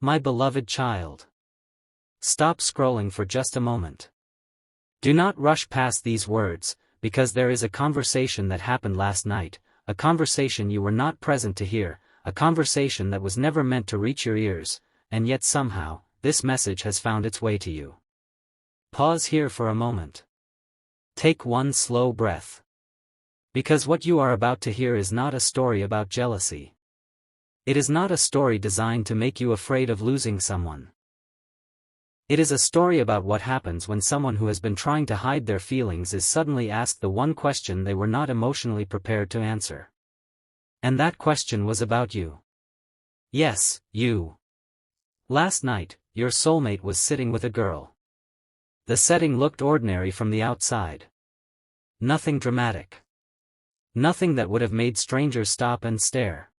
My beloved child. Stop scrolling for just a moment. Do not rush past these words, because there is a conversation that happened last night, a conversation you were not present to hear, a conversation that was never meant to reach your ears, and yet somehow, this message has found its way to you. Pause here for a moment. Take one slow breath. Because what you are about to hear is not a story about jealousy. It is not a story designed to make you afraid of losing someone. It is a story about what happens when someone who has been trying to hide their feelings is suddenly asked the one question they were not emotionally prepared to answer. And that question was about you. Yes, you. Last night, your soulmate was sitting with a girl. The setting looked ordinary from the outside. Nothing dramatic. Nothing that would have made strangers stop and stare.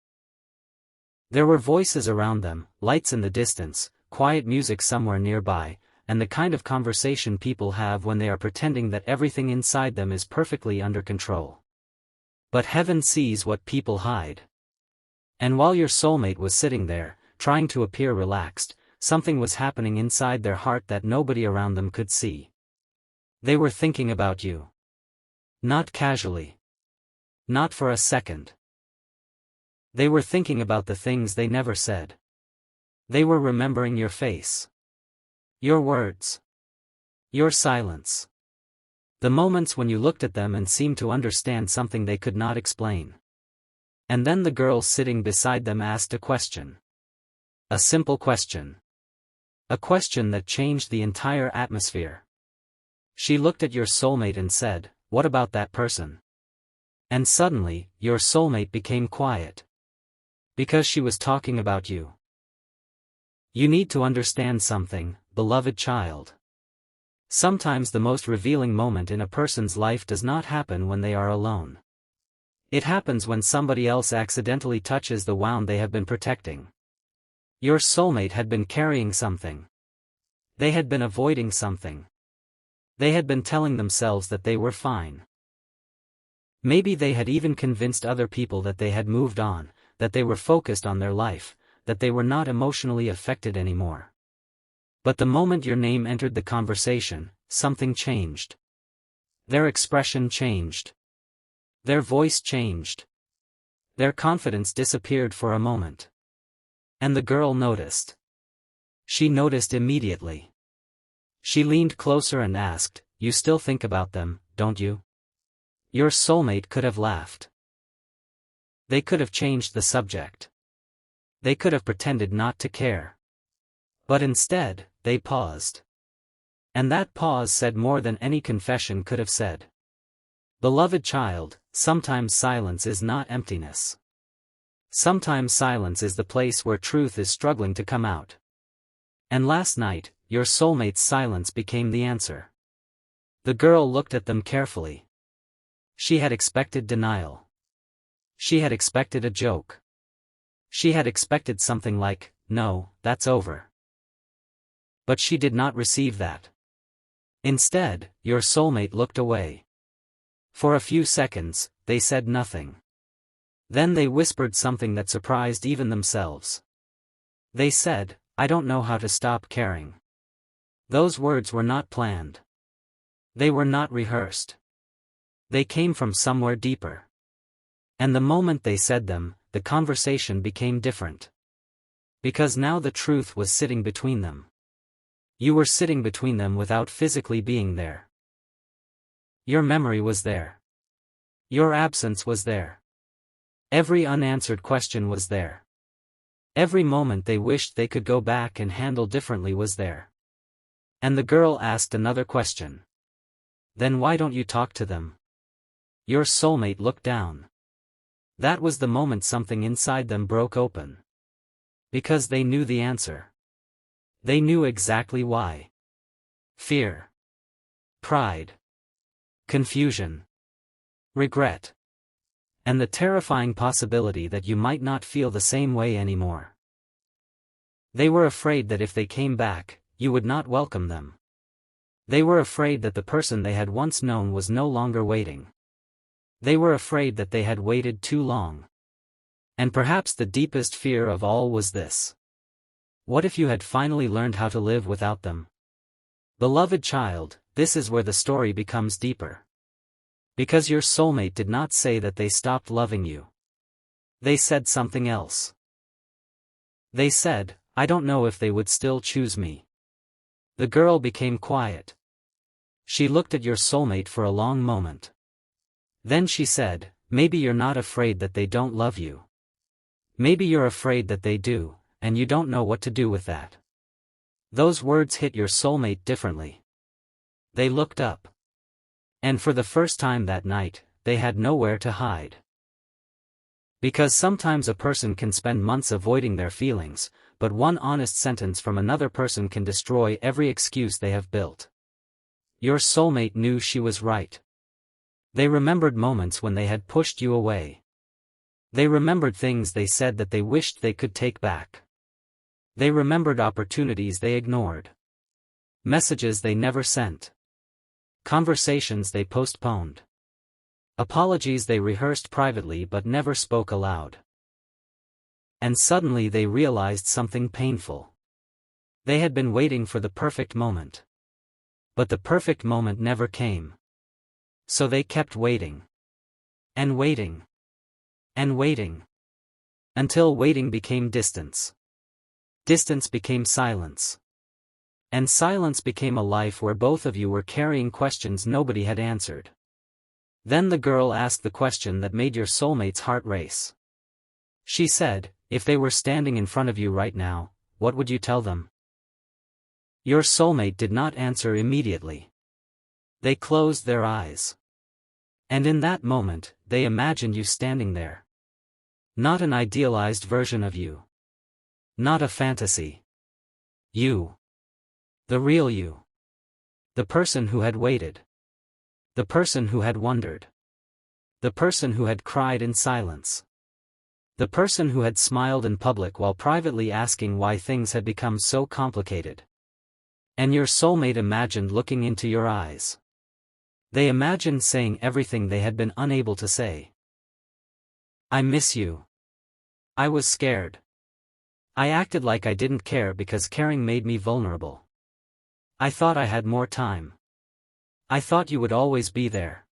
There were voices around them, lights in the distance, quiet music somewhere nearby, and the kind of conversation people have when they are pretending that everything inside them is perfectly under control. But heaven sees what people hide. And while your soulmate was sitting there, trying to appear relaxed, something was happening inside their heart that nobody around them could see. They were thinking about you. Not casually. Not for a second. They were thinking about the things they never said. They were remembering your face. Your words. Your silence. The moments when you looked at them and seemed to understand something they could not explain. And then the girl sitting beside them asked a question. A simple question. A question that changed the entire atmosphere. She looked at your soulmate and said, "What about that person?" And suddenly, your soulmate became quiet. Because she was talking about you. You need to understand something, beloved child. Sometimes the most revealing moment in a person's life does not happen when they are alone. It happens when somebody else accidentally touches the wound they have been protecting. Your soulmate had been carrying something. They had been avoiding something. They had been telling themselves that they were fine. Maybe they had even convinced other people that they had moved on, that they were focused on their life, that they were not emotionally affected anymore. But the moment your name entered the conversation, something changed. Their expression changed. Their voice changed. Their confidence disappeared for a moment. And the girl noticed. She noticed immediately. She leaned closer and asked, "You still think about them, don't you?" Your soulmate could have laughed. They could have changed the subject. They could have pretended not to care. But instead, they paused. And that pause said more than any confession could have said. Beloved child, sometimes silence is not emptiness. Sometimes silence is the place where truth is struggling to come out. And last night, your soulmate's silence became the answer. The girl looked at them carefully. She had expected denial. She had expected a joke. She had expected something like, "No, that's over." But she did not receive that. Instead, your soulmate looked away. For a few seconds, they said nothing. Then they whispered something that surprised even themselves. They said, "I don't know how to stop caring." Those words were not planned. They were not rehearsed. They came from somewhere deeper. And the moment they said them, the conversation became different. Because now the truth was sitting between them. You were sitting between them without physically being there. Your memory was there. Your absence was there. Every unanswered question was there. Every moment they wished they could go back and handle differently was there. And the girl asked another question. "Then why don't you talk to them?" Your soulmate looked down. That was the moment something inside them broke open. Because they knew the answer. They knew exactly why. Fear. Pride. Confusion. Regret. And the terrifying possibility that you might not feel the same way anymore. They were afraid that if they came back, you would not welcome them. They were afraid that the person they had once known was no longer waiting. They were afraid that they had waited too long. And perhaps the deepest fear of all was this. What if you had finally learned how to live without them? Beloved child, this is where the story becomes deeper. Because your soulmate did not say that they stopped loving you. They said something else. They said, I don't know if they would still choose me. The girl became quiet. She looked at your soulmate for a long moment. Then she said, maybe you're not afraid that they don't love you. Maybe you're afraid that they do, and you don't know what to do with that. Those words hit your soulmate differently. They looked up. And for the first time that night, they had nowhere to hide. Because sometimes a person can spend months avoiding their feelings, but one honest sentence from another person can destroy every excuse they have built. Your soulmate knew she was right. They remembered moments when they had pushed you away. They remembered things they said that they wished they could take back. They remembered opportunities they ignored. Messages they never sent. Conversations they postponed. Apologies they rehearsed privately but never spoke aloud. And suddenly they realized something painful. They had been waiting for the perfect moment. But the perfect moment never came. So they kept waiting. And waiting. And waiting. Until waiting became distance. Distance became silence. And silence became a life where both of you were carrying questions nobody had answered. Then the girl asked the question that made your soulmate's heart race. She said, if they were standing in front of you right now, what would you tell them? Your soulmate did not answer immediately. They closed their eyes. And in that moment, they imagined you standing there. Not an idealized version of you. Not a fantasy. You. The real you. The person who had waited. The person who had wondered. The person who had cried in silence. The person who had smiled in public while privately asking why things had become so complicated. And your soulmate imagined looking into your eyes. They imagined saying everything they had been unable to say. I miss you. I was scared. I acted like I didn't care because caring made me vulnerable. I thought I had more time. I thought you would always be there.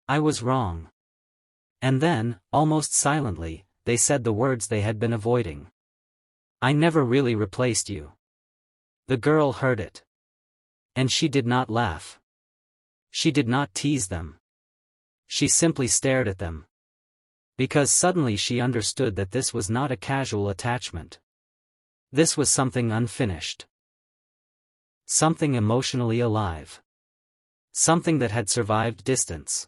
I was wrong. And then, almost silently, they said the words they had been avoiding. I never really replaced you. The girl heard it. And she did not laugh. She did not tease them. She simply stared at them. Because suddenly she understood that this was not a casual attachment. This was something unfinished. Something emotionally alive. Something that had survived distance.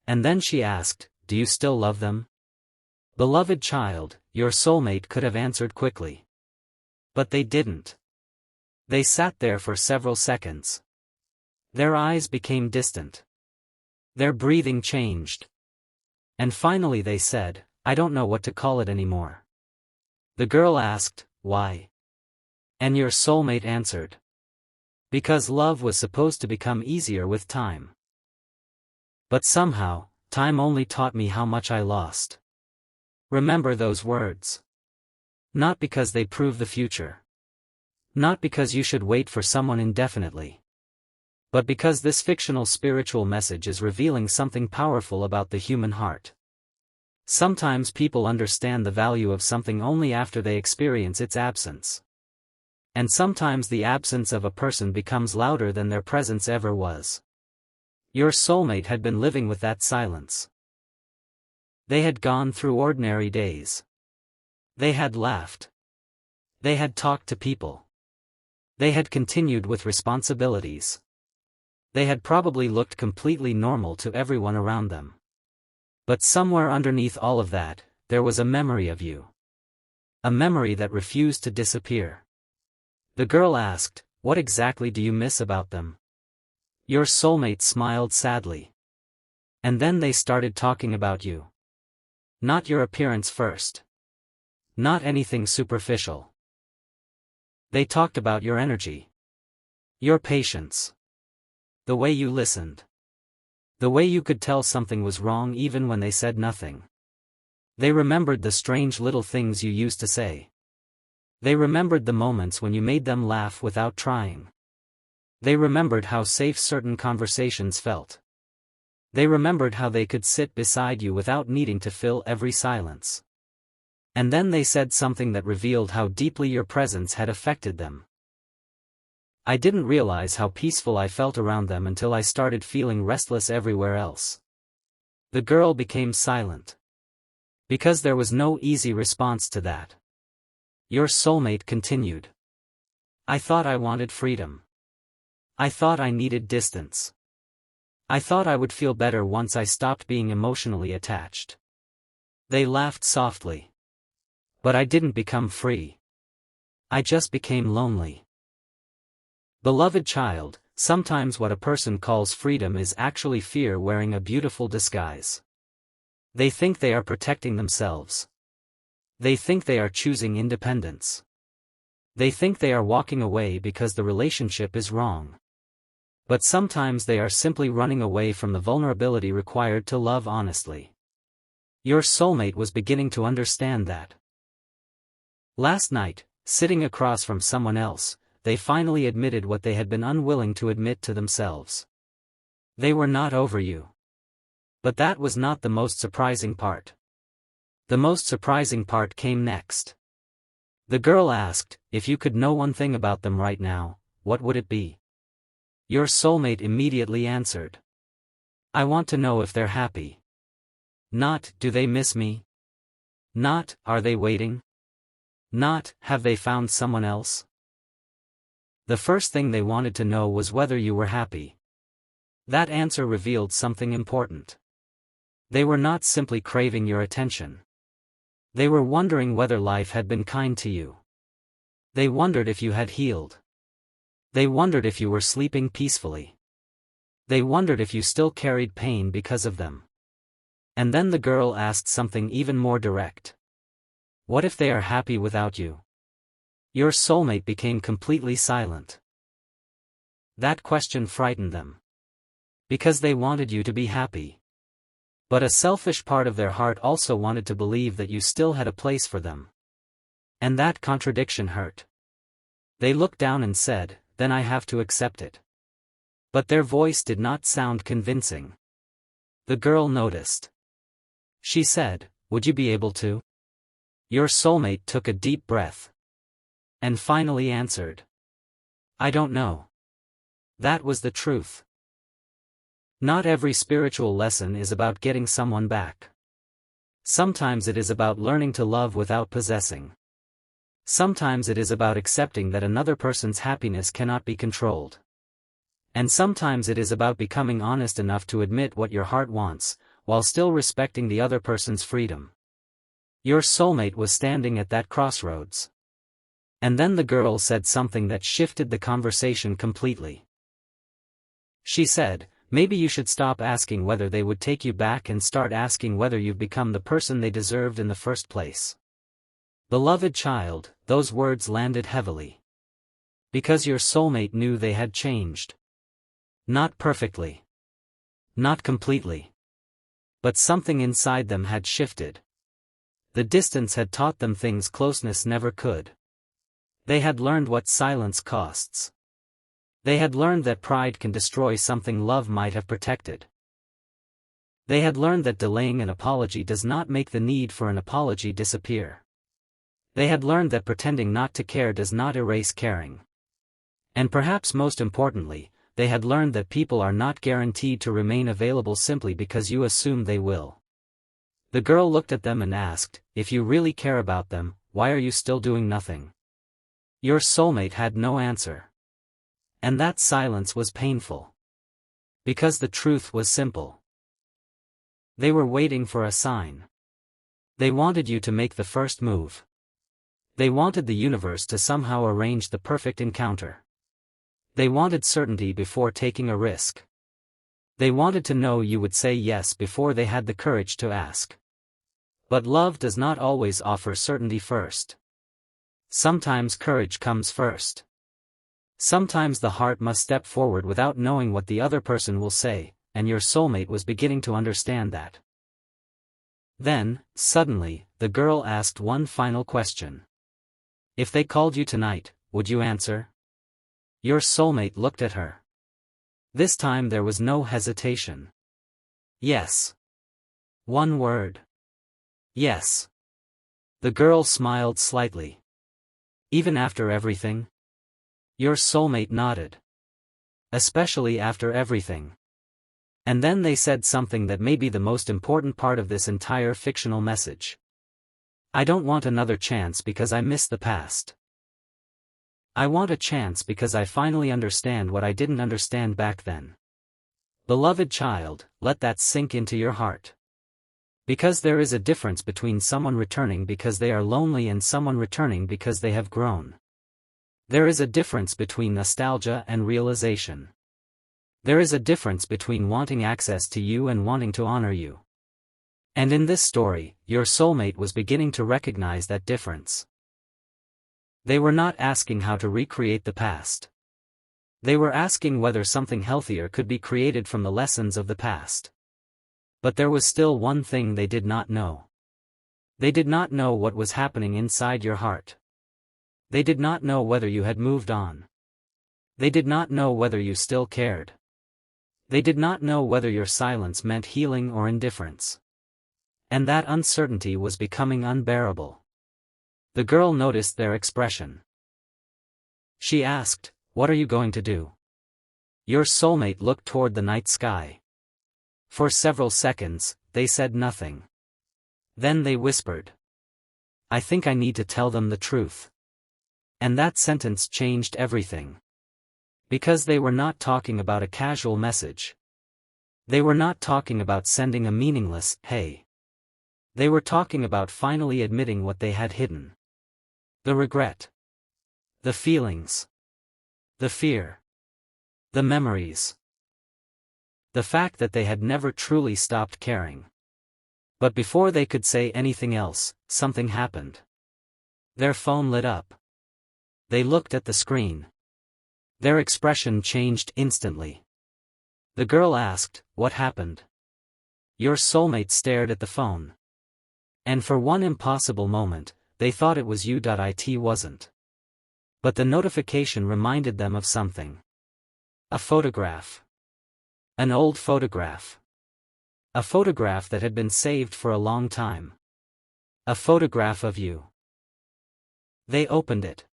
And then she asked, do you still love them? Beloved child, your soulmate could have answered quickly. But they didn't. They sat there for several seconds. Their eyes became distant. Their breathing changed. And finally they said, I don't know what to call it anymore. The girl asked, why? And your soulmate answered. Because love was supposed to become easier with time. But somehow, time only taught me how much I lost. Remember those words. Not because they prove the future. Not because you should wait for someone indefinitely. But because this fictional spiritual message is revealing something powerful about the human heart. Sometimes people understand the value of something only after they experience its absence. And sometimes the absence of a person becomes louder than their presence ever was. Your soulmate had been living with that silence. They had gone through ordinary days. They had laughed. They had talked to people. They had continued with responsibilities. They had probably looked completely normal to everyone around them. But somewhere underneath all of that, there was a memory of you. A memory that refused to disappear. The girl asked, what exactly do you miss about them? Your soulmate smiled sadly. And then they started talking about you. Not your appearance first. Not anything superficial. They talked about your energy. Your patience. The way you listened. The way you could tell something was wrong even when they said nothing. They remembered the strange little things you used to say. They remembered the moments when you made them laugh without trying. They remembered how safe certain conversations felt. They remembered how they could sit beside you without needing to fill every silence. And then they said something that revealed how deeply your presence had affected them. I didn't realize how peaceful I felt around them until I started feeling restless everywhere else. The girl became silent. Because there was no easy response to that. Your soulmate continued. I thought I wanted freedom. I thought I needed distance. I thought I would feel better once I stopped being emotionally attached. They laughed softly. But I didn't become free. I just became lonely. Beloved child, sometimes what a person calls freedom is actually fear wearing a beautiful disguise. They think they are protecting themselves. They think they are choosing independence. They think they are walking away because the relationship is wrong. But sometimes they are simply running away from the vulnerability required to love honestly. Your soulmate was beginning to understand that. Last night, sitting across from someone else, they finally admitted what they had been unwilling to admit to themselves. They were not over you. But that was not the most surprising part. The most surprising part came next. The girl asked, if you could know one thing about them right now, what would it be? Your soulmate immediately answered. I want to know if they're happy. Not, do they miss me? Not, are they waiting? Not, have they found someone else? The first thing they wanted to know was whether you were happy. That answer revealed something important. They were not simply craving your attention. They were wondering whether life had been kind to you. They wondered if you had healed. They wondered if you were sleeping peacefully. They wondered if you still carried pain because of them. And then the girl asked something even more direct. What if they are happy without you? Your soulmate became completely silent. That question frightened them. Because they wanted you to be happy. But a selfish part of their heart also wanted to believe that you still had a place for them. And that contradiction hurt. They looked down and said, then I have to accept it. But their voice did not sound convincing. The girl noticed. She said, would you be able to? Your soulmate took a deep breath. And finally answered. I don't know. That was the truth. Not every spiritual lesson is about getting someone back. Sometimes it is about learning to love without possessing. Sometimes it is about accepting that another person's happiness cannot be controlled. And sometimes it is about becoming honest enough to admit what your heart wants, while still respecting the other person's freedom. Your soulmate was standing at that crossroads. And then the girl said something that shifted the conversation completely. She said, maybe you should stop asking whether they would take you back and start asking whether you've become the person they deserved in the first place. Beloved child, those words landed heavily. Because your soulmate knew they had changed. Not perfectly. Not completely. But something inside them had shifted. The distance had taught them things closeness never could. They had learned what silence costs. They had learned that pride can destroy something love might have protected. They had learned that delaying an apology does not make the need for an apology disappear. They had learned that pretending not to care does not erase caring. And perhaps most importantly, they had learned that people are not guaranteed to remain available simply because you assume they will. The girl looked at them and asked, if you really care about them, why are you still doing nothing? Your soulmate had no answer. And that silence was painful. Because the truth was simple. They were waiting for a sign. They wanted you to make the first move. They wanted the universe to somehow arrange the perfect encounter. They wanted certainty before taking a risk. They wanted to know you would say yes before they had the courage to ask. But love does not always offer certainty first. Sometimes courage comes first. Sometimes the heart must step forward without knowing what the other person will say, and your soulmate was beginning to understand that. Then, suddenly, the girl asked one final question. If they called you tonight, would you answer? Your soulmate looked at her. This time there was no hesitation. Yes. One word. Yes. The girl smiled slightly. Even after everything? Your soulmate nodded. Especially after everything. And then they said something that may be the most important part of this entire fictional message. I don't want another chance because I miss the past. I want a chance because I finally understand what I didn't understand back then. Beloved child, let that sink into your heart. Because there is a difference between someone returning because they are lonely and someone returning because they have grown. There is a difference between nostalgia and realization. There is a difference between wanting access to you and wanting to honor you. And in this story, your soulmate was beginning to recognize that difference. They were not asking how to recreate the past. They were asking whether something healthier could be created from the lessons of the past. But there was still one thing they did not know. They did not know what was happening inside your heart. They did not know whether you had moved on. They did not know whether you still cared. They did not know whether your silence meant healing or indifference. And that uncertainty was becoming unbearable. The girl noticed their expression. She asked, "What are you going to do?" Your soulmate looked toward the night sky. For several seconds, they said nothing. Then they whispered, "I think I need to tell them the truth." And that sentence changed everything. Because they were not talking about a casual message. They were not talking about sending a meaningless, "Hey." They were talking about finally admitting what they had hidden. The regret. The feelings. The fear. The memories. The fact that they had never truly stopped caring. But before they could say anything else, something happened. Their phone lit up. They looked at the screen. Their expression changed instantly. The girl asked, "What happened?" Your soulmate stared at the phone. And for one impossible moment, they thought it was you. It wasn't. But the notification reminded them of something. A photograph. An old photograph. A photograph that had been saved for a long time. A photograph of you. They opened it.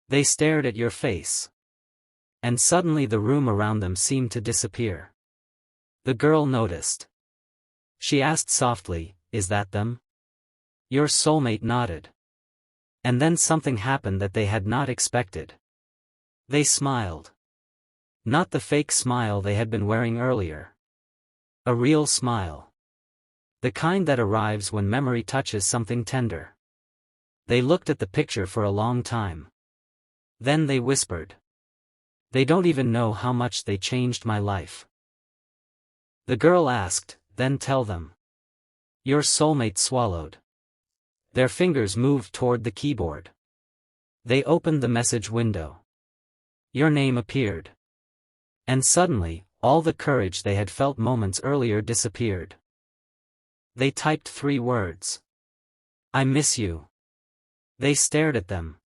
They stared at your face. And suddenly the room around them seemed to disappear. The girl noticed. She asked softly, "Is that them?" Your soulmate nodded. And then something happened that they had not expected. They smiled. Not the fake smile they had been wearing earlier. A real smile. The kind that arrives when memory touches something tender. They looked at the picture for a long time. Then they whispered. "They don't even know how much they changed my life." The girl asked, "Then tell them." Your soulmate swallowed. Their fingers moved toward the keyboard. They opened the message window. Your name appeared. And suddenly, all the courage they had felt moments earlier disappeared. They typed 3 words. "I miss you." They stared at them.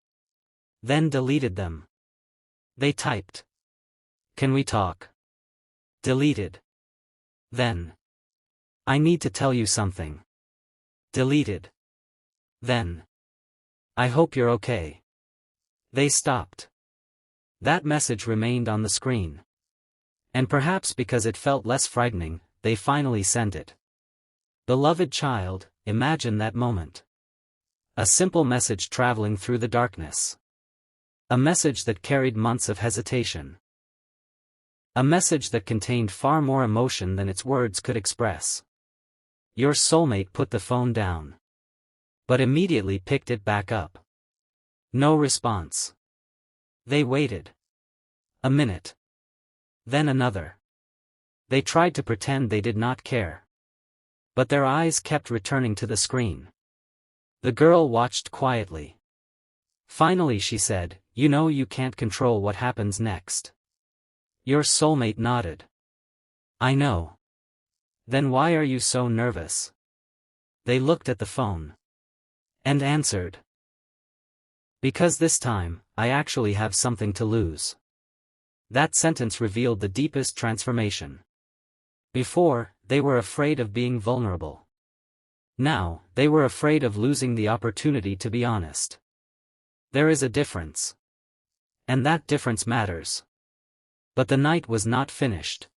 Then deleted them. They typed. "Can we talk?" Deleted. Then. "I need to tell you something." Deleted. Then. "I hope you're okay." They stopped. That message remained on the screen. And perhaps because it felt less frightening, they finally sent it. Beloved child, imagine that moment. A simple message traveling through the darkness. A message that carried months of hesitation. A message that contained far more emotion than its words could express. Your soulmate put the phone down. But immediately picked it back up. No response. They waited. A minute. Then another. They tried to pretend they did not care. But their eyes kept returning to the screen. The girl watched quietly. Finally she said, "You know you can't control what happens next." Your soulmate nodded. "I know." "Then why are you so nervous?" They looked at the phone. And answered. Because this time, I actually have something to lose. That sentence revealed the deepest transformation. Before, they were afraid of being vulnerable. Now, they were afraid of losing the opportunity to be honest. There is a difference. And that difference matters. But the night was not finished.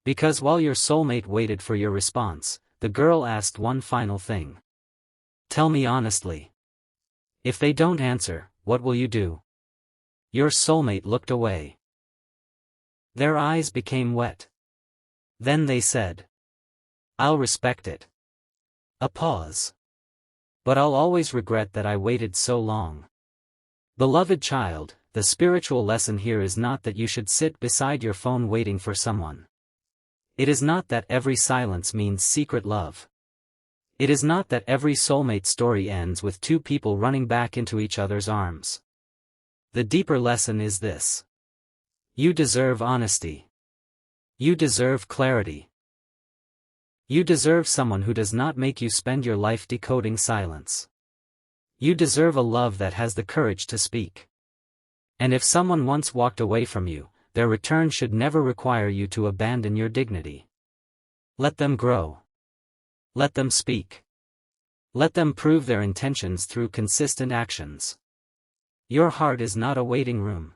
Because while your soulmate waited for your response, the girl asked one final thing. Tell me honestly. If they don't answer, what will you do? Your soulmate looked away. Their eyes became wet. Then they said, I'll respect it. A pause. But I'll always regret that I waited so long. Beloved child, the spiritual lesson here is not that you should sit beside your phone waiting for someone. It is not that every silence means secret love. It is not that every soulmate story ends with two people running back into each other's arms. The deeper lesson is this. You deserve honesty. You deserve clarity. You deserve someone who does not make you spend your life decoding silence. You deserve a love that has the courage to speak. And if someone once walked away from you, their return should never require you to abandon your dignity. Let them grow. Let them speak. Let them prove their intentions through consistent actions. Your heart is not a waiting room.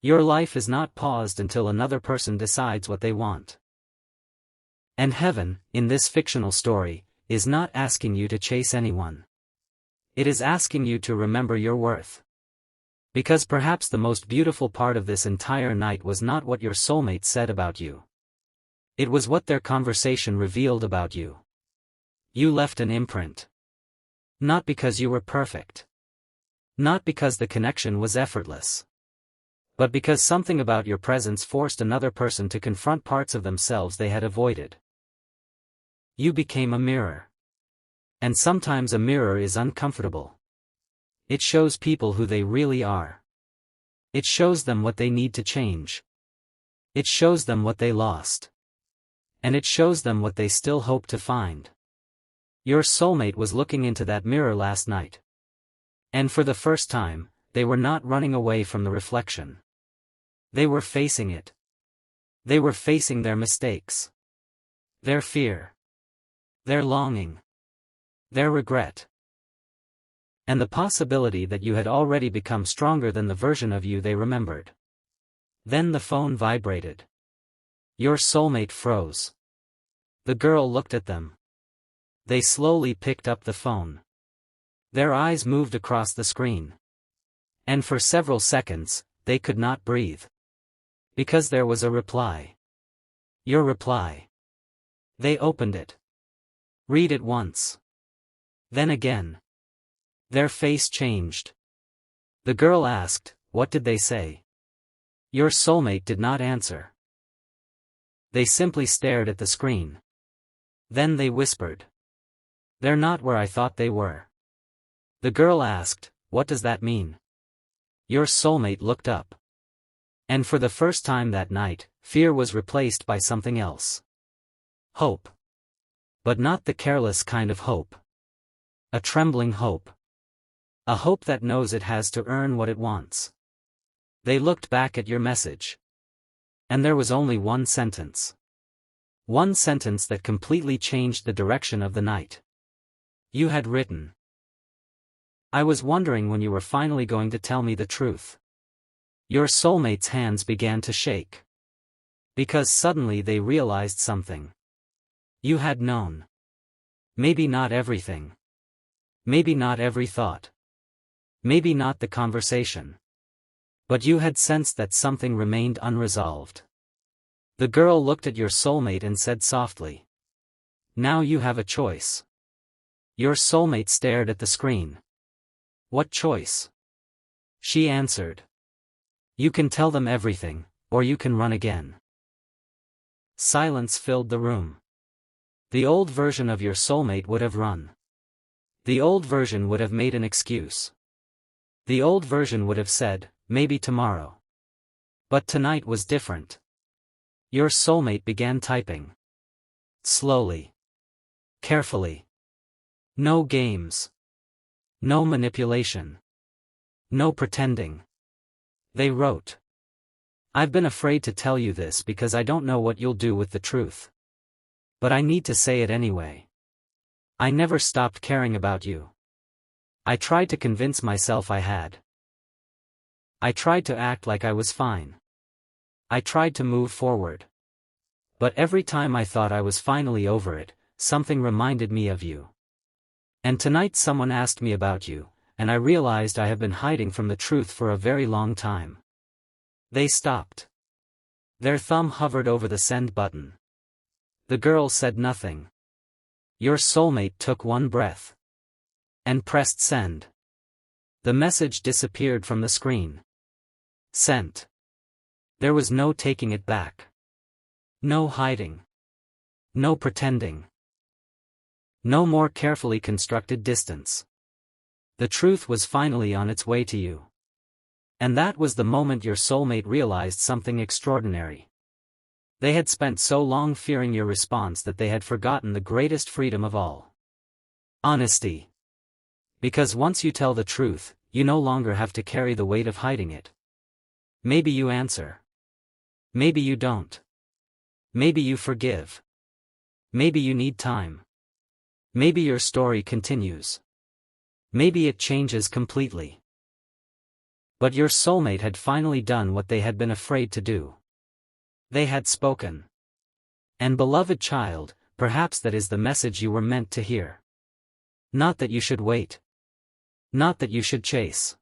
Your life is not paused until another person decides what they want. And heaven, in this fictional story, is not asking you to chase anyone. It is asking you to remember your worth. Because perhaps the most beautiful part of this entire night was not what your soulmate said about you. It was what their conversation revealed about you. You left an imprint. Not because you were perfect. Not because the connection was effortless. But because something about your presence forced another person to confront parts of themselves they had avoided. You became a mirror. And sometimes a mirror is uncomfortable. It shows people who they really are. It shows them what they need to change. It shows them what they lost. And it shows them what they still hope to find. Your soulmate was looking into that mirror last night. And for the first time, they were not running away from the reflection. They were facing it. They were facing their mistakes. Their fear. Their longing. Their regret. And the possibility that you had already become stronger than the version of you they remembered. Then the phone vibrated. Your soulmate froze. The girl looked at them. They slowly picked up the phone. Their eyes moved across the screen. And for several seconds, they could not breathe. Because there was a reply. Your reply. They opened it. Read it once. Then again. Their face changed. The girl asked, what did they say? Your soulmate did not answer. They simply stared at the screen. Then they whispered. They're not where I thought they were. The girl asked, what does that mean? Your soulmate looked up. And for the first time that night, fear was replaced by something else. Hope. But not the careless kind of hope. A trembling hope. A hope that knows it has to earn what it wants. They looked back at your message. And there was only one sentence. One sentence that completely changed the direction of the night. You had written. I was wondering when you were finally going to tell me the truth. Your soulmate's hands began to shake. Because suddenly they realized something. You had known. Maybe not everything. Maybe not every thought. Maybe not the conversation. But you had sensed that something remained unresolved. The girl looked at your soulmate and said softly. Now you have a choice. Your soulmate stared at the screen. What choice? She answered. You can tell them everything, or you can run again. Silence filled the room. The old version of your soulmate would have run. The old version would have made an excuse. The old version would have said, maybe tomorrow. But tonight was different. Your soulmate began typing. Slowly. Carefully. No games. No manipulation. No pretending. They wrote. I've been afraid to tell you this because I don't know what you'll do with the truth. But I need to say it anyway. I never stopped caring about you. I tried to convince myself I had. I tried to act like I was fine. I tried to move forward. But every time I thought I was finally over it, something reminded me of you. And tonight someone asked me about you, and I realized I have been hiding from the truth for a very long time. They stopped. Their thumb hovered over the send button. The girl said nothing. Your soulmate took one breath. And pressed send. The message disappeared from the screen. Sent. There was no taking it back. No hiding. No pretending. No more carefully constructed distance. The truth was finally on its way to you. And that was the moment your soulmate realized something extraordinary. They had spent so long fearing your response that they had forgotten the greatest freedom of all. Honesty. Because once you tell the truth, you no longer have to carry the weight of hiding it. Maybe you answer. Maybe you don't. Maybe you forgive. Maybe you need time. Maybe your story continues. Maybe it changes completely. But your soulmate had finally done what they had been afraid to do. They had spoken. And beloved child, perhaps that is the message you were meant to hear. Not that you should wait. Not that you should chase.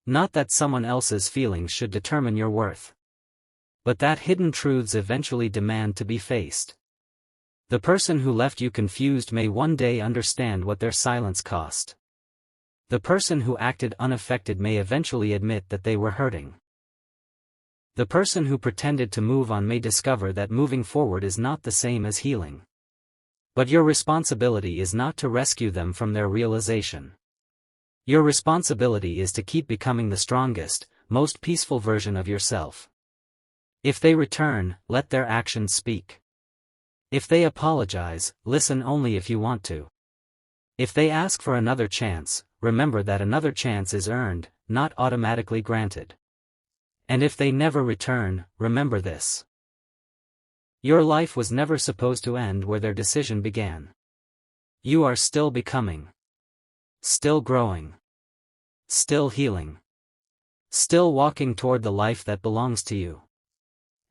Not that someone else's feelings should determine your worth. But that hidden truths eventually demand to be faced. The person who left you confused may one day understand what their silence cost. The person who acted unaffected may eventually admit that they were hurting. The person who pretended to move on may discover that moving forward is not the same as healing. But your responsibility is not to rescue them from their realization. Your responsibility is to keep becoming the strongest, most peaceful version of yourself. If they return, let their actions speak. If they apologize, listen only if you want to. If they ask for another chance, remember that another chance is earned, not automatically granted. And if they never return, remember this. Your life was never supposed to end where their decision began. You are still becoming. Still growing. Still healing. Still walking toward the life that belongs to you.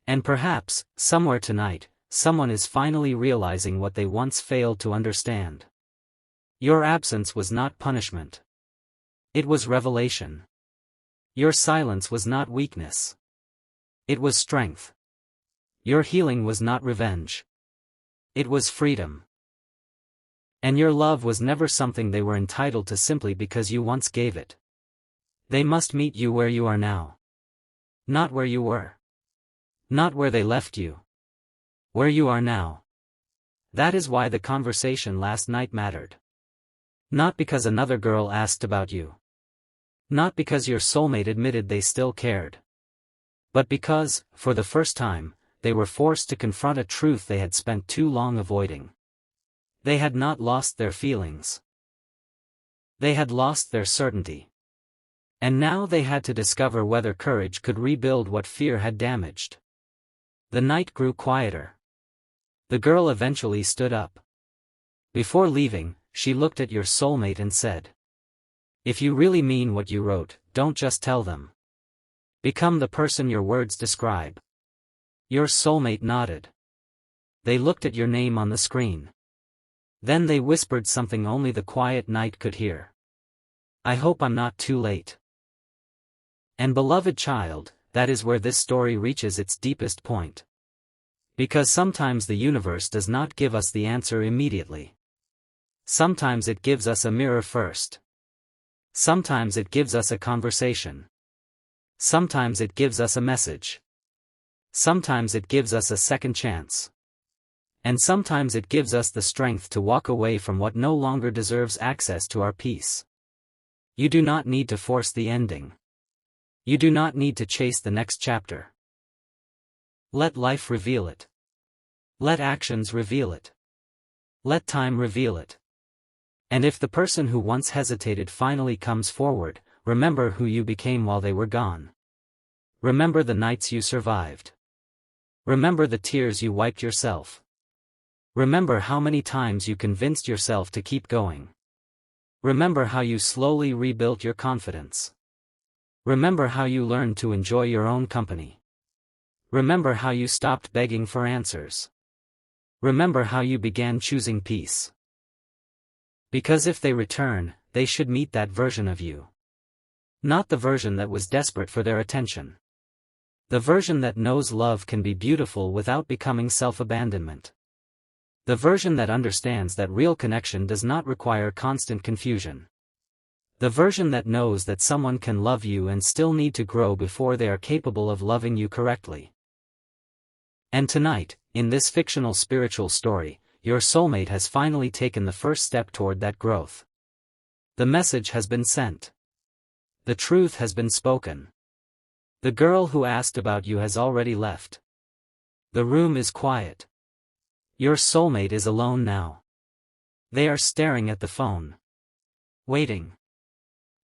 And perhaps, somewhere tonight, someone is finally realizing what they once failed to understand. Your absence was not punishment. It was revelation. Your silence was not weakness. It was strength. Your healing was not revenge. It was freedom. And your love was never something they were entitled to simply because you once gave it. They must meet you where you are now. Not where you were. Not where they left you. Where you are now. That is why the conversation last night mattered. Not because another girl asked about you. Not because your soulmate admitted they still cared. But because, for the first time, they were forced to confront a truth they had spent too long avoiding. They had not lost their feelings. They had lost their certainty. And now they had to discover whether courage could rebuild what fear had damaged. The night grew quieter. The girl eventually stood up. Before leaving, she looked at your soulmate and said, "If you really mean what you wrote, don't just tell them. Become the person your words describe." Your soulmate nodded. They looked at your name on the screen. Then they whispered something only the quiet night could hear. "I hope I'm not too late." And beloved child, that is where this story reaches its deepest point. Because sometimes the universe does not give us the answer immediately. Sometimes it gives us a mirror first. Sometimes it gives us a conversation. Sometimes it gives us a message. Sometimes it gives us a second chance. And sometimes it gives us the strength to walk away from what no longer deserves access to our peace. You do not need to force the ending. You do not need to chase the next chapter. Let life reveal it. Let actions reveal it. Let time reveal it. And if the person who once hesitated finally comes forward, remember who you became while they were gone. Remember the nights you survived. Remember the tears you wiped yourself. Remember how many times you convinced yourself to keep going. Remember how you slowly rebuilt your confidence. Remember how you learned to enjoy your own company. Remember how you stopped begging for answers. Remember how you began choosing peace. Because if they return, they should meet that version of you. Not the version that was desperate for their attention. The version that knows love can be beautiful without becoming self-abandonment. The version that understands that real connection does not require constant confusion. The version that knows that someone can love you and still need to grow before they are capable of loving you correctly. And tonight, in this fictional spiritual story, your soulmate has finally taken the first step toward that growth. The message has been sent. The truth has been spoken. The girl who asked about you has already left. The room is quiet. Your soulmate is alone now. They are staring at the phone. Waiting.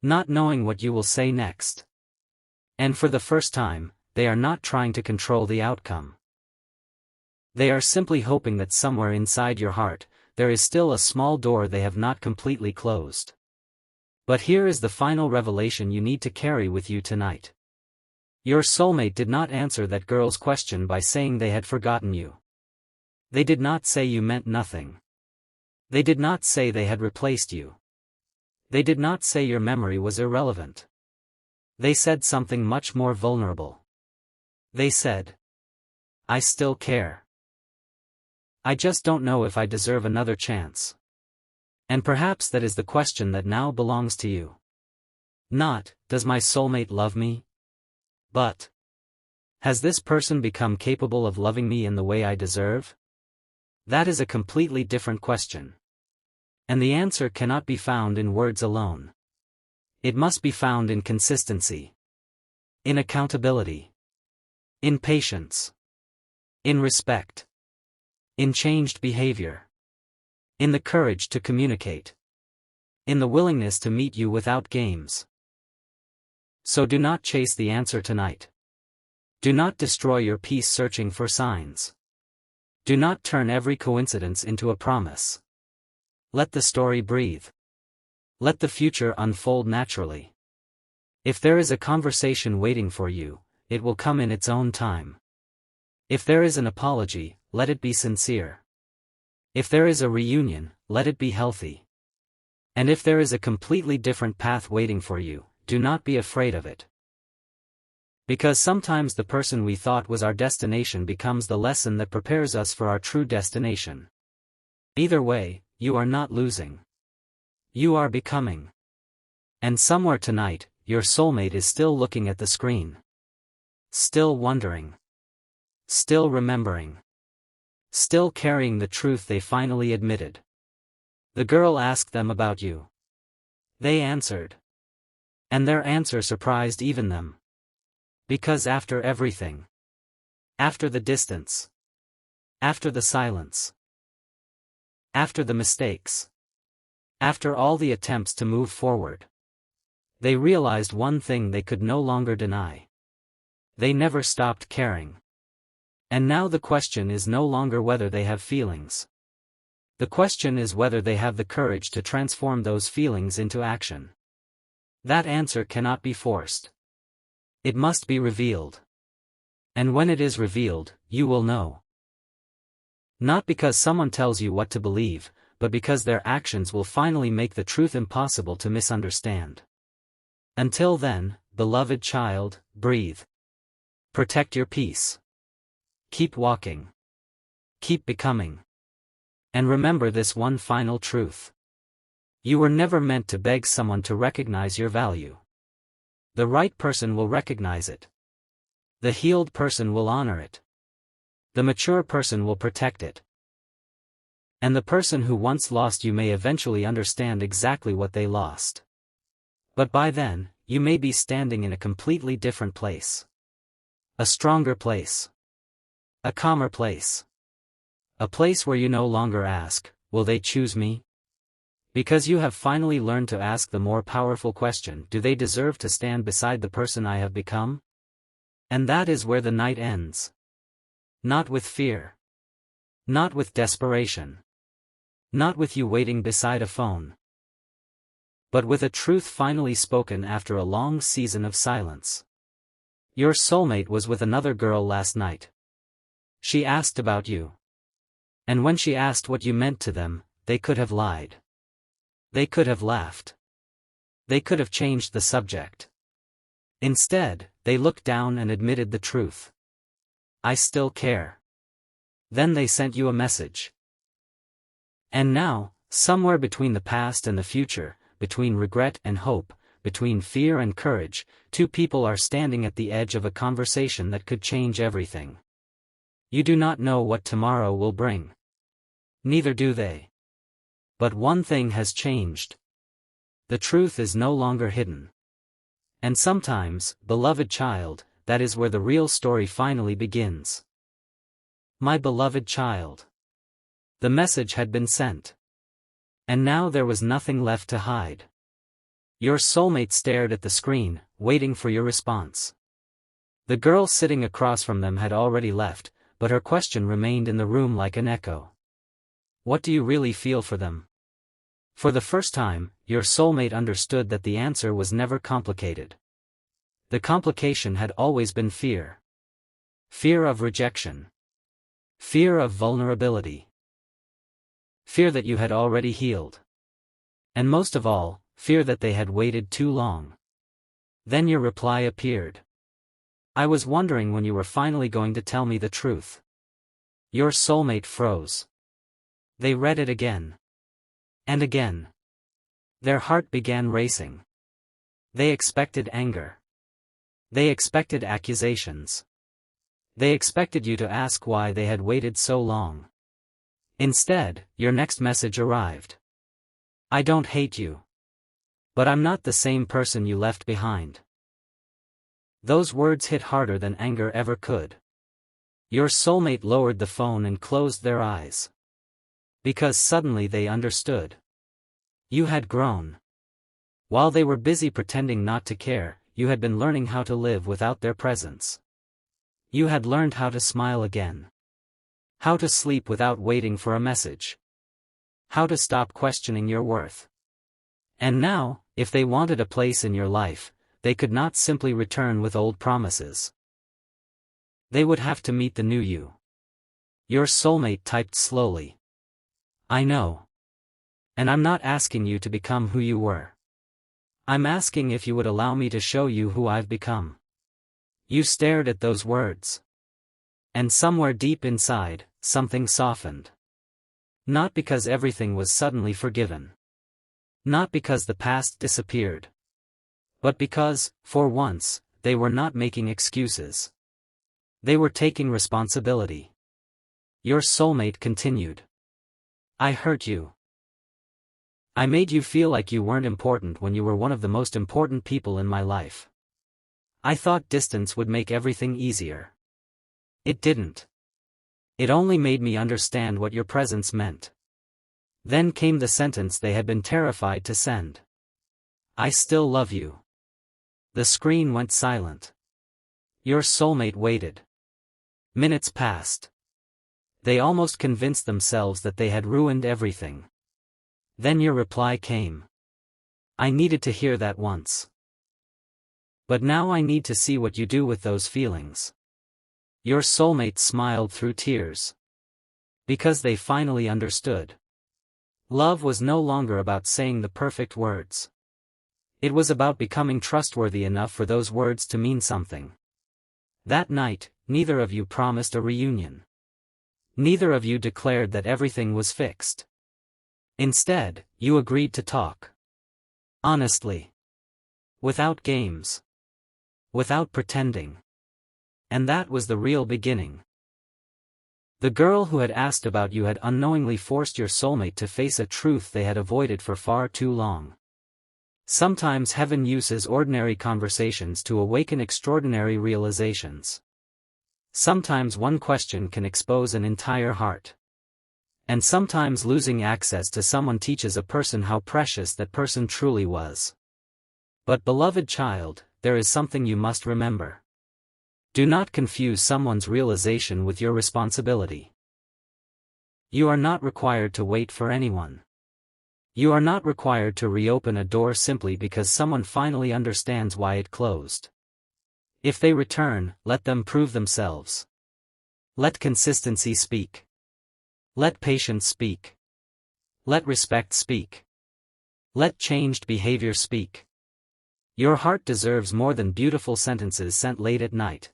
Not knowing what you will say next. And for the first time, they are not trying to control the outcome. They are simply hoping that somewhere inside your heart, there is still a small door they have not completely closed. But here is the final revelation you need to carry with you tonight. Your soulmate did not answer that girl's question by saying they had forgotten you. They did not say you meant nothing. They did not say they had replaced you. They did not say your memory was irrelevant. They said something much more vulnerable. They said, "I still care. I just don't know if I deserve another chance." And perhaps that is the question that now belongs to you. Not, does my soulmate love me? But, has this person become capable of loving me in the way I deserve? That is a completely different question. And the answer cannot be found in words alone. It must be found in consistency. In accountability. In patience. In respect. In changed behavior. In the courage to communicate. In the willingness to meet you without games. So do not chase the answer tonight. Do not destroy your peace searching for signs. Do not turn every coincidence into a promise. Let the story breathe. Let the future unfold naturally. If there is a conversation waiting for you, it will come in its own time. If there is an apology, let it be sincere. If there is a reunion, let it be healthy. And if there is a completely different path waiting for you, do not be afraid of it. Because sometimes the person we thought was our destination becomes the lesson that prepares us for our true destination. Either way, you are not losing. You are becoming. And somewhere tonight, your soulmate is still looking at the screen. Still wondering. Still remembering. Still carrying the truth they finally admitted. The girl asked them about you. They answered. And their answer surprised even them. Because after everything, after the distance, after the silence, after the mistakes, after all the attempts to move forward, they realized one thing they could no longer deny. They never stopped caring. And now the question is no longer whether they have feelings. The question is whether they have the courage to transform those feelings into action. That answer cannot be forced. It must be revealed. And when it is revealed, you will know. Not because someone tells you what to believe, but because their actions will finally make the truth impossible to misunderstand. Until then, beloved child, breathe. Protect your peace. Keep walking. Keep becoming. And remember this one final truth. You were never meant to beg someone to recognize your value. The right person will recognize it. The healed person will honor it. The mature person will protect it. And the person who once lost you may eventually understand exactly what they lost. But by then, you may be standing in a completely different place. A stronger place. A calmer place. A place where you no longer ask, will they choose me? Because you have finally learned to ask the more powerful question: do they deserve to stand beside the person I have become? And that is where the night ends. Not with fear. Not with desperation. Not with you waiting beside a phone. But with a truth finally spoken after a long season of silence. Your soulmate was with another girl last night. She asked about you. And when she asked what you meant to them, they could have lied. They could have laughed. They could have changed the subject. Instead, they looked down and admitted the truth. I still care. Then they sent you a message. And now, somewhere between the past and the future, between regret and hope, between fear and courage, two people are standing at the edge of a conversation that could change everything. You do not know what tomorrow will bring. Neither do they. But one thing has changed. The truth is no longer hidden. And sometimes, beloved child, that is where the real story finally begins. My beloved child. The message had been sent. And now there was nothing left to hide. Your soulmate stared at the screen, waiting for your response. The girl sitting across from them had already left, but her question remained in the room like an echo. What do you really feel for them? For the first time, your soulmate understood that the answer was never complicated. The complication had always been fear. Fear of rejection. Fear of vulnerability. Fear that you had already healed. And most of all, fear that they had waited too long. Then your reply appeared. I was wondering when you were finally going to tell me the truth. Your soulmate froze. They read it again. And again. Their heart began racing. They expected anger. They expected accusations. They expected you to ask why they had waited so long. Instead, your next message arrived. I don't hate you. But I'm not the same person you left behind. Those words hit harder than anger ever could. Your soulmate lowered the phone and closed their eyes. Because suddenly they understood. You had grown. While they were busy pretending not to care, you had been learning how to live without their presence. You had learned how to smile again. How to sleep without waiting for a message. How to stop questioning your worth. And now, if they wanted a place in your life, they could not simply return with old promises. They would have to meet the new you. Your soulmate typed slowly. I know. And I'm not asking you to become who you were. I'm asking if you would allow me to show you who I've become. You stared at those words. And somewhere deep inside, something softened. Not because everything was suddenly forgiven. Not because the past disappeared. But because, for once, they were not making excuses. They were taking responsibility. Your soulmate continued. I hurt you. I made you feel like you weren't important when you were one of the most important people in my life. I thought distance would make everything easier. It didn't. It only made me understand what your presence meant. Then came the sentence they had been terrified to send. I still love you. The screen went silent. Your soulmate waited. Minutes passed. They almost convinced themselves that they had ruined everything. Then your reply came. I needed to hear that once. But now I need to see what you do with those feelings. Your soulmate smiled through tears. Because they finally understood. Love was no longer about saying the perfect words. It was about becoming trustworthy enough for those words to mean something. That night, neither of you promised a reunion. Neither of you declared that everything was fixed. Instead, you agreed to talk. Honestly. Without games. Without pretending. And that was the real beginning. The girl who had asked about you had unknowingly forced your soulmate to face a truth they had avoided for far too long. Sometimes heaven uses ordinary conversations to awaken extraordinary realizations. Sometimes one question can expose an entire heart. And sometimes losing access to someone teaches a person how precious that person truly was. But beloved child, there is something you must remember. Do not confuse someone's realization with your responsibility. You are not required to wait for anyone. You are not required to reopen a door simply because someone finally understands why it closed. If they return, let them prove themselves. Let consistency speak. Let patience speak. Let respect speak. Let changed behavior speak. Your heart deserves more than beautiful sentences sent late at night.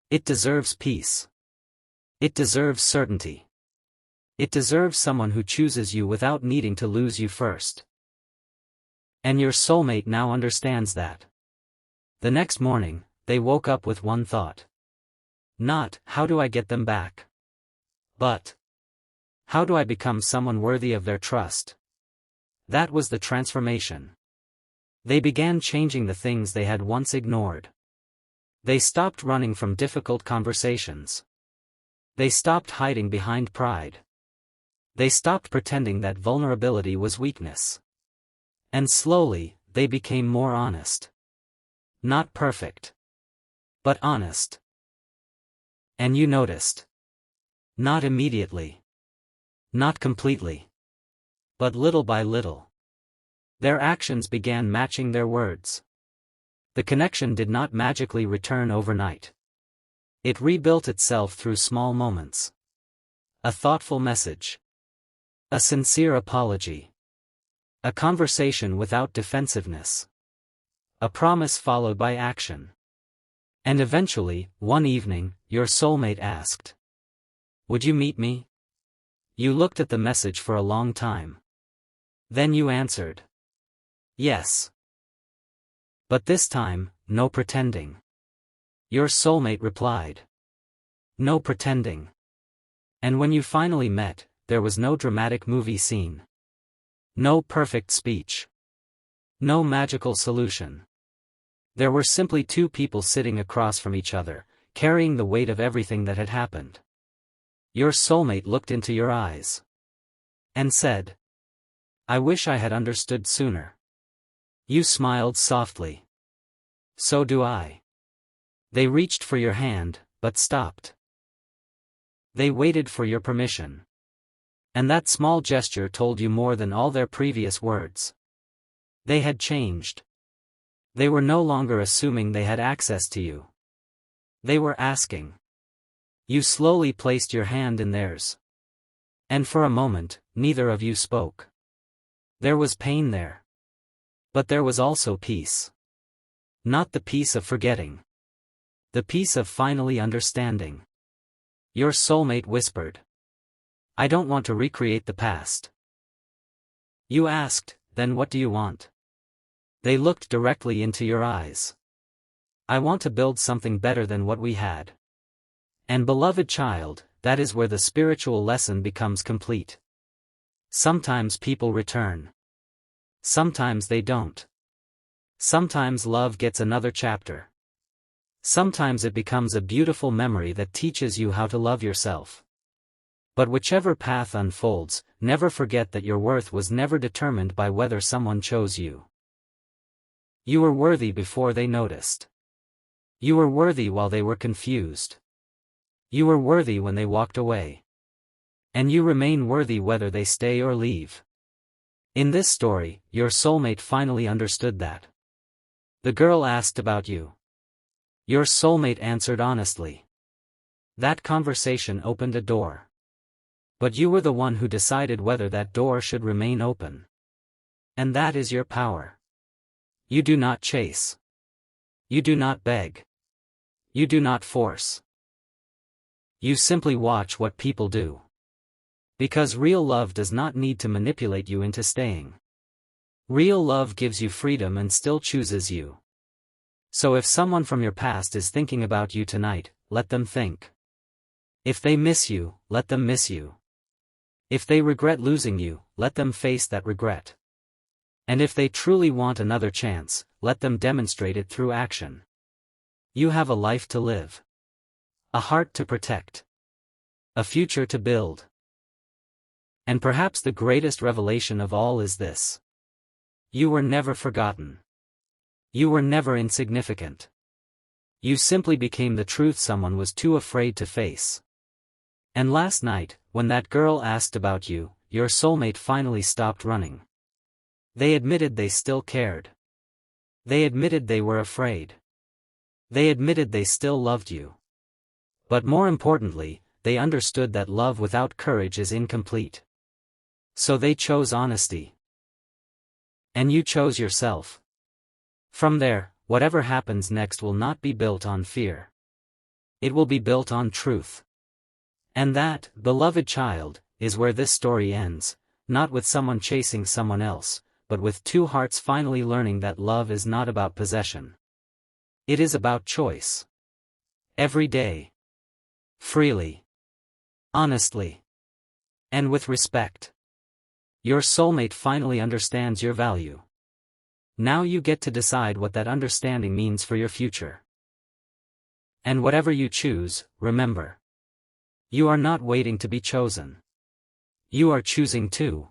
It deserves peace. It deserves certainty. It deserves someone who chooses you without needing to lose you first. And your soulmate now understands that. The next morning, they woke up with one thought. Not, how do I get them back? But, how do I become someone worthy of their trust? That was the transformation. They began changing the things they had once ignored. They stopped running from difficult conversations. They stopped hiding behind pride. They stopped pretending that vulnerability was weakness. And slowly, they became more honest. Not perfect. But honest. And you noticed. Not immediately. Not completely. But little by little. Their actions began matching their words. The connection did not magically return overnight. It rebuilt itself through small moments. A thoughtful message. A sincere apology. A conversation without defensiveness. A promise followed by action. And eventually, one evening, your soulmate asked, "Would you meet me?" You looked at the message for a long time. Then you answered, "Yes." But this time, no pretending. Your soulmate replied, "No pretending." And when you finally met, there was no dramatic movie scene. No perfect speech. No magical solution. There were simply two people sitting across from each other, carrying the weight of everything that had happened. Your soulmate looked into your eyes. And said, "I wish I had understood sooner." You smiled softly. "So do I." They reached for your hand, but stopped. They waited for your permission. And that small gesture told you more than all their previous words. They had changed. They were no longer assuming they had access to you. They were asking. You slowly placed your hand in theirs. And for a moment, neither of you spoke. There was pain there. But there was also peace. Not the peace of forgetting. The peace of finally understanding. Your soulmate whispered, "I don't want to recreate the past." You asked, "Then what do you want?" They looked directly into your eyes. "I want to build something better than what we had." And beloved child, that is where the spiritual lesson becomes complete. Sometimes people return. Sometimes they don't. Sometimes love gets another chapter. Sometimes it becomes a beautiful memory that teaches you how to love yourself. But whichever path unfolds, never forget that your worth was never determined by whether someone chose you. You were worthy before they noticed. You were worthy while they were confused. You were worthy when they walked away. And you remain worthy whether they stay or leave. In this story, your soulmate finally understood that. The girl asked about you. Your soulmate answered honestly. That conversation opened a door. But you were the one who decided whether that door should remain open. And that is your power. You do not chase. You do not beg. You do not force. You simply watch what people do. Because real love does not need to manipulate you into staying. Real love gives you freedom and still chooses you. So if someone from your past is thinking about you tonight, let them think. If they miss you, let them miss you. If they regret losing you, let them face that regret. And if they truly want another chance, let them demonstrate it through action. You have a life to live. A heart to protect. A future to build. And perhaps the greatest revelation of all is this. You were never forgotten. You were never insignificant. You simply became the truth someone was too afraid to face. And last night, when that girl asked about you, your soulmate finally stopped running. They admitted they still cared. They admitted they were afraid. They admitted they still loved you. But more importantly, they understood that love without courage is incomplete. So they chose honesty. And you chose yourself. From there, whatever happens next will not be built on fear. It will be built on truth. And that, beloved child, is where this story ends, not with someone chasing someone else, but with two hearts finally learning that love is not about possession. It is about choice. Every day. Freely. Honestly. And with respect. Your soulmate finally understands your value. Now you get to decide what that understanding means for your future. And whatever you choose, remember. You are not waiting to be chosen. You are choosing to.